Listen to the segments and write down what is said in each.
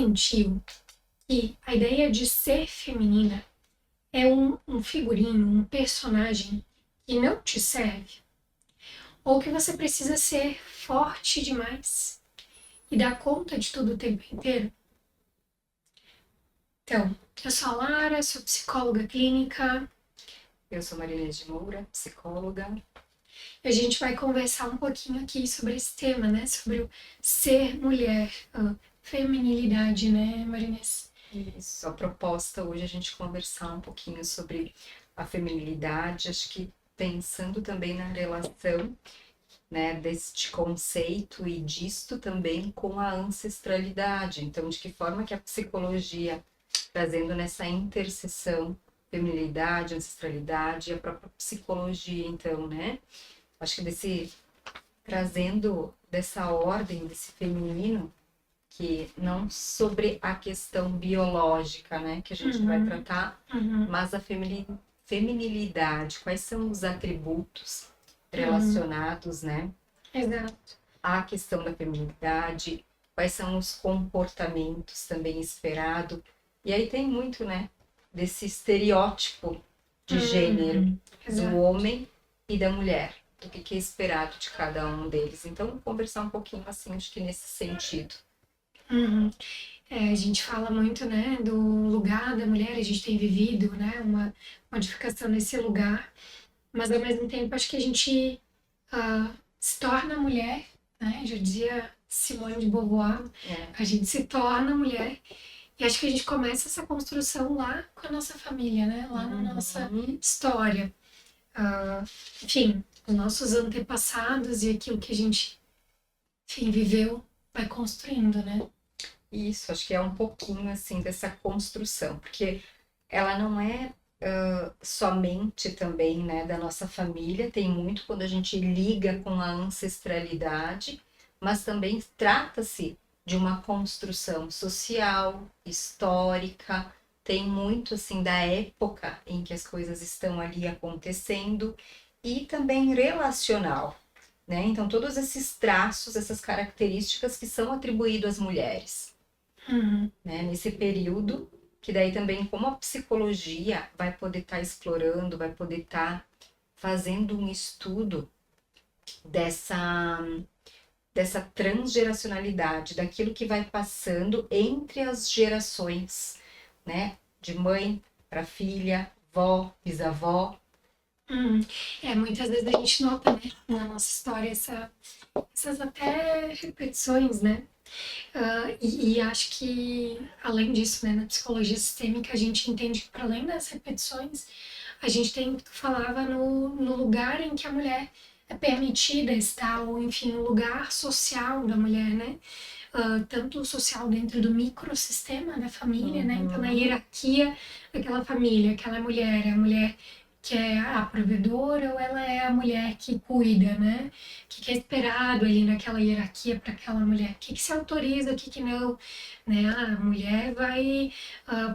sentiu que a ideia de ser feminina é um figurino, um personagem que não te serve? Ou que você precisa ser forte demais e dar conta de tudo o tempo inteiro? Então, eu sou a Lara, sou psicóloga clínica. Eu sou Marinês de Moura, psicóloga. E a gente vai conversar um pouquinho aqui sobre esse tema, né? Sobre o ser mulher, a feminilidade, né, Marinês? Isso, a proposta hoje é a gente conversar um pouquinho sobre a feminilidade, acho que pensando também na relação, né, deste conceito e disto também com a ancestralidade. Então, de que forma que a psicologia, trazendo nessa interseção feminilidade, ancestralidade e a própria psicologia, então, né? Acho que trazendo dessa ordem, desse feminino, que não sobre a questão biológica, né, que a gente vai tratar, mas a feminilidade, quais são os atributos relacionados, né, Exato. à questão da feminilidade, quais são os comportamentos também esperados, e aí tem muito, né, desse estereótipo de gênero do homem e da mulher, do que é esperado de cada um deles. Então, conversar um pouquinho assim, acho que nesse sentido. A gente fala muito, né, do lugar da mulher, a gente tem vivido, né, uma modificação nesse lugar, mas ao mesmo tempo acho que a gente se torna mulher, né, já dizia Simone de Beauvoir, a gente se torna mulher, e acho que a gente começa essa construção lá com a nossa família, né, lá na nossa história. Enfim, os nossos antepassados e aquilo que a gente, enfim, viveu, vai construindo, né? Isso, acho que é um pouquinho assim dessa construção, porque ela não é somente também, né, da nossa família, tem muito quando a gente liga com a ancestralidade, mas também trata-se de uma construção social, histórica, tem muito assim da época em que as coisas estão ali acontecendo e também relacional, né? Então todos esses traços, essas características que são atribuídos às mulheres, né, nesse período, que daí também como a psicologia vai poder estar explorando, vai poder estar fazendo um estudo dessa transgeracionalidade, daquilo que vai passando entre as gerações, né, de mãe para filha, vó, bisavó. Muitas vezes a gente nota, né, na nossa história essas até repetições, né? E acho que, além disso, né, na psicologia sistêmica, a gente entende que, para além das repetições, a gente tem, tu falava, no lugar em que a mulher é permitida estar, ou enfim, o lugar social da mulher, né? Tanto o social dentro do microsistema da família, né? Então, na hierarquia daquela família, aquela mulher é a mulher que é a provedora ou ela é a mulher que cuida, né? O que é esperado ali naquela hierarquia para aquela mulher? O que se autoriza, o que não, né? A mulher vai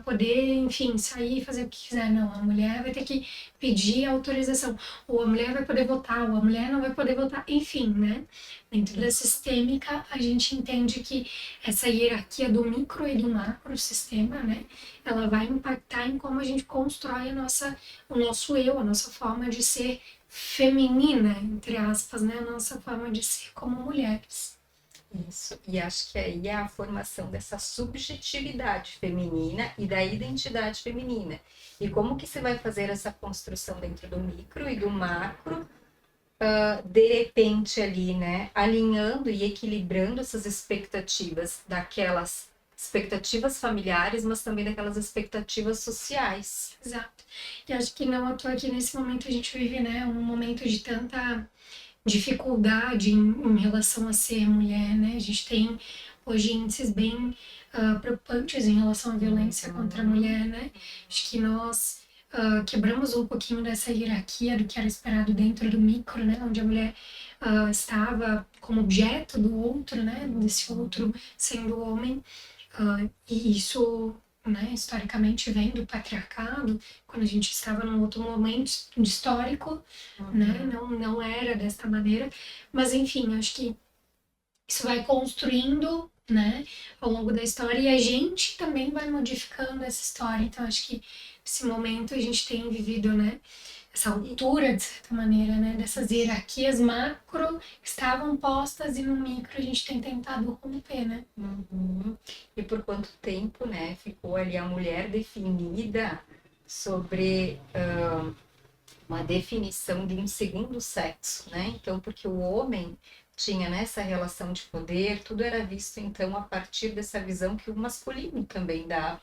poder, enfim, sair e fazer o que quiser. Não, a mulher vai ter que pedir autorização. Ou a mulher vai poder votar, ou a mulher não vai poder votar. Enfim, né? Dentro da sistêmica, a gente entende que essa hierarquia do micro e do macro sistema, né? Ela vai impactar em como a gente constrói o nosso eu, a nossa forma de ser feminina, entre aspas, né? A nossa forma de ser como mulheres. Isso, e acho que aí é a formação dessa subjetividade feminina e da identidade feminina. E como que se vai fazer essa construção dentro do micro e do macro, de repente ali, né, alinhando e equilibrando essas expectativas daquelas expectativas familiares, mas também daquelas expectativas sociais. Exato. E acho que não à toa que nesse momento a gente vive, né, um momento de tanta dificuldade em relação a ser mulher, né? A gente tem hoje índices bem preocupantes em relação à violência contra a mulher, né? Acho que nós quebramos um pouquinho dessa hierarquia do que era esperado dentro do micro, né? Onde a mulher estava como objeto do outro, né? Desse outro sendo o homem. E isso, né, historicamente vem do patriarcado, quando a gente estava num outro momento histórico, né, não era desta maneira, mas enfim, acho que isso vai construindo né, ao longo da história, e a gente também vai modificando essa história. Então, acho que nesse momento a gente tem vivido, né, essa altura, de certa maneira, né, dessas hierarquias macro que estavam postas e no micro a gente tem tentado romper, né? Uhum. E por quanto tempo, né, ficou ali a mulher definida sobre uma definição de um segundo sexo, né? Então, porque o homem tinha nessa relação de poder, tudo era visto então a partir dessa visão que o masculino também dava,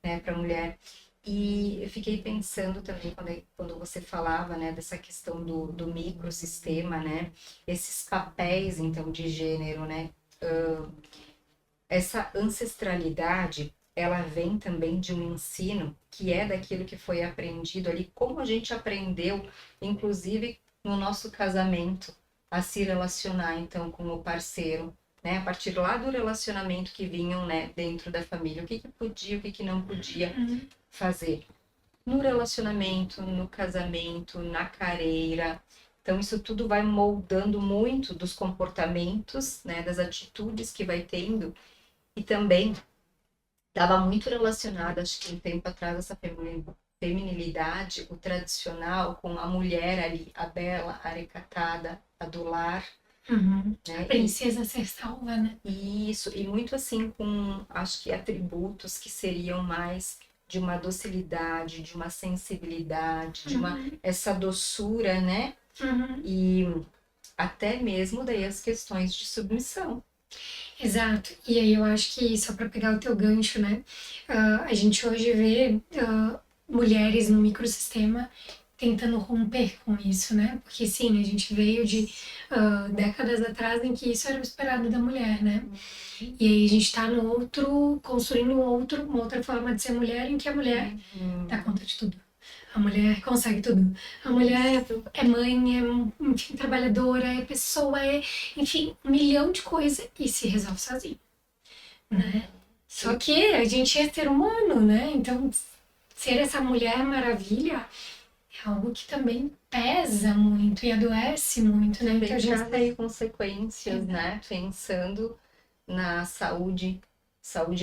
né, para a mulher. E eu fiquei pensando também quando você falava, né, dessa questão do microsistema, né, esses papéis então de gênero, né, essa ancestralidade, ela vem também de um ensino que é daquilo que foi aprendido ali, como a gente aprendeu, inclusive no nosso casamento, a se relacionar então com o parceiro, né? A partir lá do relacionamento que vinham, né, dentro da família, o que que podia, o que que não podia fazer. No relacionamento, no casamento, na carreira. Então, isso tudo vai moldando muito dos comportamentos, né, das atitudes que vai tendo e também estava muito relacionada, acho que um tempo atrás, essa feminilidade, o tradicional, com a mulher ali, a bela, a recatada, a do lar, né? Princesa ser salva, né? E isso, e muito assim com, acho que atributos que seriam mais de uma docilidade, de uma sensibilidade, de uma, essa doçura, né? E até mesmo daí as questões de submissão. Exato. E aí eu acho que, só para pegar o teu gancho, né? A gente hoje vê mulheres no microsistema tentando romper com isso, né? Porque sim, a gente veio de décadas atrás em que isso era o esperado da mulher, né? E aí a gente tá no outro, construindo uma outra forma de ser mulher, em que a mulher dá conta de tudo. A mulher consegue tudo. A mulher é mãe, é, enfim, trabalhadora, é pessoa, é, enfim, um milhão de coisas e se resolve sozinha, né? Só que a gente é ser humano, né? Então, ser essa mulher maravilha é algo que também pesa muito e adoece muito, né? Então, a gente Traz consequências, né? Pensando na saúde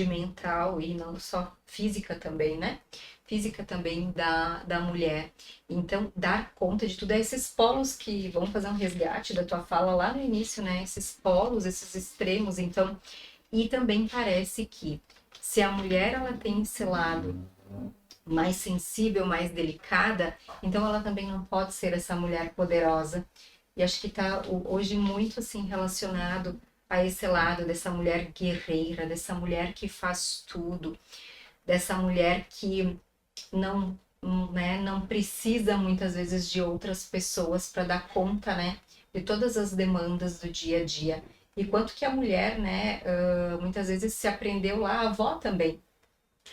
mental e não só física também, né? Física também da mulher. Então, dar conta de tudo, esses polos que vão fazer um resgate da tua fala lá no início, né? Esses polos, esses extremos, então, e também parece que se a mulher ela tem esse lado mais sensível, mais delicada, então ela também não pode ser essa mulher poderosa. E acho que está hoje muito assim relacionado a esse lado dessa mulher guerreira, dessa mulher que faz tudo, dessa mulher que não, né, não precisa muitas vezes de outras pessoas para dar conta, né, de todas as demandas do dia a dia. E quanto que a mulher, né, muitas vezes se aprendeu lá, a avó também.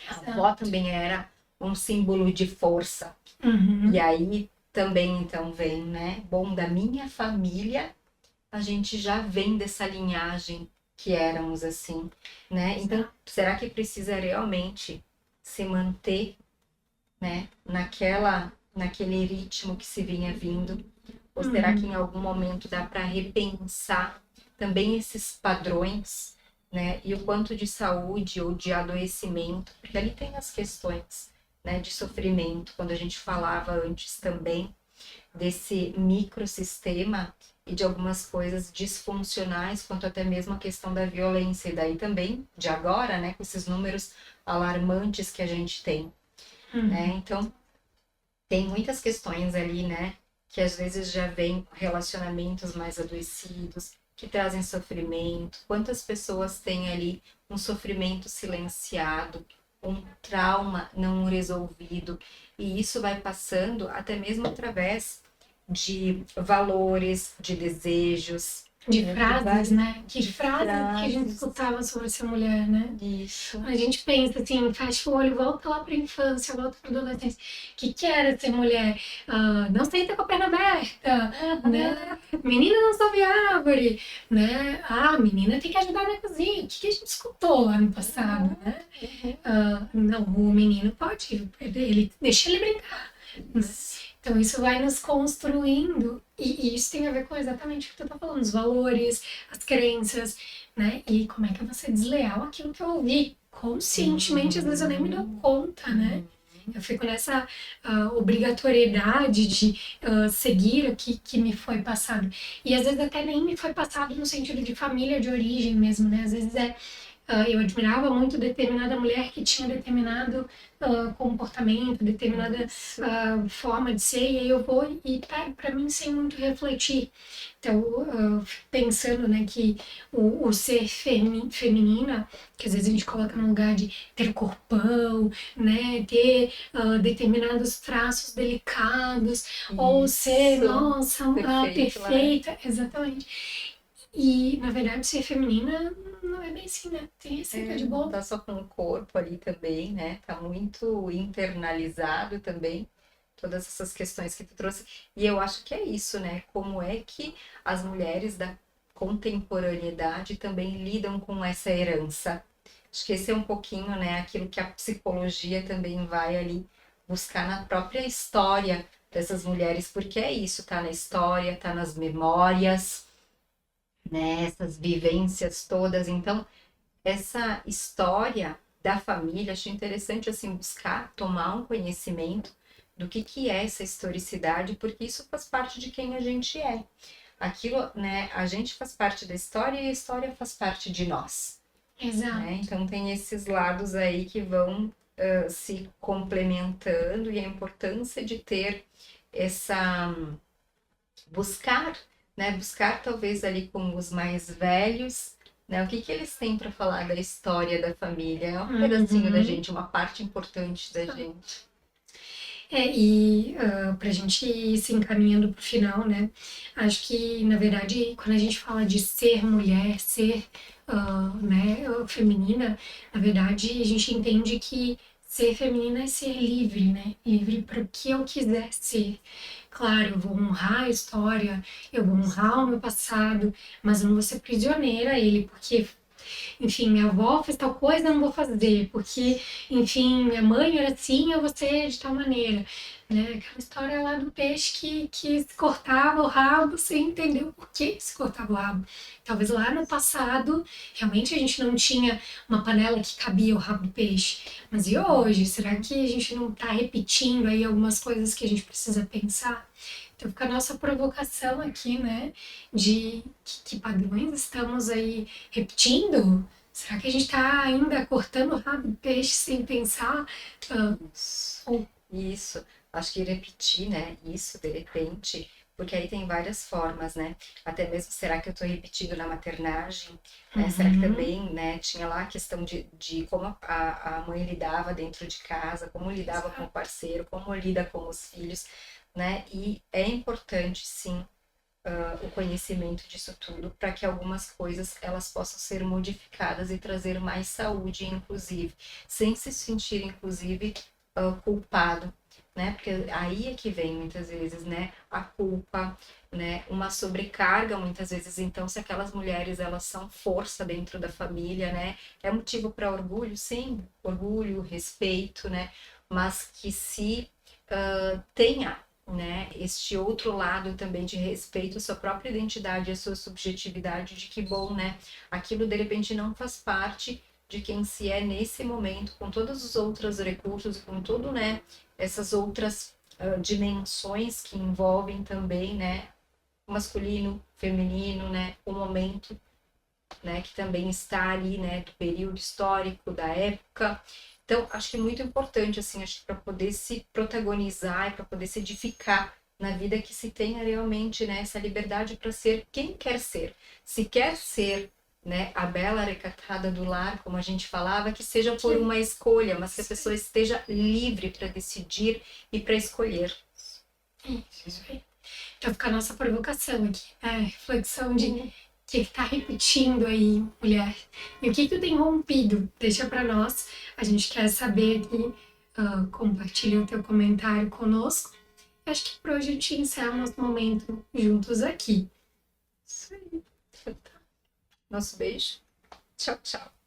A avó também era um símbolo de força. E aí também então vem, né, bom, da minha família a gente já vem dessa linhagem que éramos assim, né? Então, será que precisa realmente se manter, né, naquele ritmo que se vinha vindo? Ou será que em algum momento dá para repensar também esses padrões, né? E o quanto de saúde ou de adoecimento, porque ali tem as questões, né, de sofrimento, quando a gente falava antes também desse microsistema e de algumas coisas disfuncionais, quanto até mesmo a questão da violência, e daí também, de agora, né, com esses números alarmantes que a gente tem, né, então tem muitas questões ali, né, que às vezes já vem relacionamentos mais adoecidos, que trazem sofrimento, quantas pessoas têm ali um sofrimento silenciado, um trauma não resolvido, e isso vai passando até mesmo através de valores, de desejos, de frases, né? Que de frases que a gente frases. escutava sobre essa mulher, né? Isso. A gente pensa assim, fecha o olho, volta lá para a infância, volta para a adolescência. O que era ser mulher? Não senta com a perna aberta, né? Menina não sobe árvore, né? Menina tem que ajudar na cozinha. O que a gente escutou lá no passado, né? Não, o menino pode, ele deixa ele brincar. Né? Então isso vai nos construindo e isso tem a ver com exatamente o que tu tá falando, os valores, as crenças, né? E como é que eu vou ser desleal àquilo que eu ouvi? Conscientemente, às vezes eu nem me dou conta, né? Eu fico nessa obrigatoriedade de seguir o que me foi passado. E às vezes até nem me foi passado no sentido de família de origem mesmo, né? Às vezes eu admirava muito determinada mulher que tinha determinado comportamento, determinada forma de ser, e aí eu vou e pego para mim sem muito refletir. Então, fico pensando, né, que o ser feminina, que às vezes a gente coloca no lugar de ter corpão, né, ter determinados traços delicados, ou ser, Isso, nossa, perfeito, Lara. perfeita, exatamente. E, na verdade, ser feminina não é bem assim, né? Tem receita de Não bolo. tá só com o corpo ali também, né? Tá muito internalizado também, todas essas questões que tu trouxe. E eu acho que é isso, né? Como é que as mulheres da contemporaneidade também lidam com essa herança? Acho que esse é um pouquinho, né, aquilo que a psicologia também vai ali buscar na própria história dessas mulheres, porque é isso, tá na história, tá nas memórias, né? Essas vivências todas. Então, essa história da família, achei interessante assim buscar tomar um conhecimento do que é essa historicidade, porque isso faz parte de quem a gente é. Aquilo, né, a gente faz parte da história e a história faz parte de nós, Exato. né? Então tem esses lados aí que vão se complementando e a importância de ter essa buscar, né, buscar talvez ali com os mais velhos, né, o que eles têm para falar da história da família, é um pedacinho da gente, uma parte importante da gente. E para a gente ir se encaminhando para o final, né? Acho que, na verdade, quando a gente fala de ser mulher, ser né, feminina, na verdade, a gente entende que ser feminina é ser livre, né? Livre para o que eu quiser ser. Claro, eu vou honrar a história, eu vou honrar o meu passado, mas eu não vou ser prisioneira a ele, porque enfim, minha avó fez tal coisa, eu não vou fazer, porque, enfim, minha mãe era assim, eu vou ser de tal maneira. Né? Aquela história lá do peixe que se cortava o rabo sem entender o porquê se cortava o rabo. Talvez lá no passado, realmente a gente não tinha uma panela que cabia o rabo do peixe. Mas e hoje? Será que a gente não está repetindo aí algumas coisas que a gente precisa pensar? Então fica a nossa provocação aqui, né? De que padrões estamos aí repetindo? Será que a gente está ainda cortando o rabo do peixe sem pensar? Isso. Isso. Acho que repetir, né? Isso de repente, porque aí tem várias formas, né? Até mesmo, será que eu estou repetindo na maternagem? Né? Será que também, né? Tinha lá a questão de como a mãe lidava dentro de casa, como lidava com o parceiro, como lida com os filhos, né? E é importante, sim, o conhecimento disso tudo para que algumas coisas elas possam ser modificadas e trazer mais saúde, inclusive, sem se sentir, inclusive, culpado, né? Porque aí é que vem muitas vezes, né? A culpa, né? Uma sobrecarga muitas vezes. Então, se aquelas mulheres elas são força dentro da família, né? É motivo para orgulho, sim, orgulho, respeito, né? Mas que se tenha, né, este outro lado também de respeito à sua própria identidade, à sua subjetividade, de que bom, né, aquilo de repente não faz parte de quem se é nesse momento, com todos os outros recursos, com tudo, né, essas outras dimensões que envolvem também, né, masculino, feminino, né, o momento, né, que também está ali, né, do período histórico, da época. Então, acho que é muito importante, assim, acho que para poder se protagonizar e para poder se edificar na vida que se tenha realmente, né, essa liberdade para ser quem quer ser. Se quer ser, né, a bela recatada do lar, como a gente falava, que seja por uma escolha, mas que a pessoa esteja livre para decidir e para escolher. Isso aí. Então fica a nossa provocação aqui, a reflexão de o que está repetindo aí, mulher, e o que eu tenho rompido. Deixa para nós, a gente quer saber aqui, compartilha o teu comentário conosco. Acho que por hoje a gente encerra nosso momento juntos aqui. Isso aí. Nosso beijo. Tchau, tchau.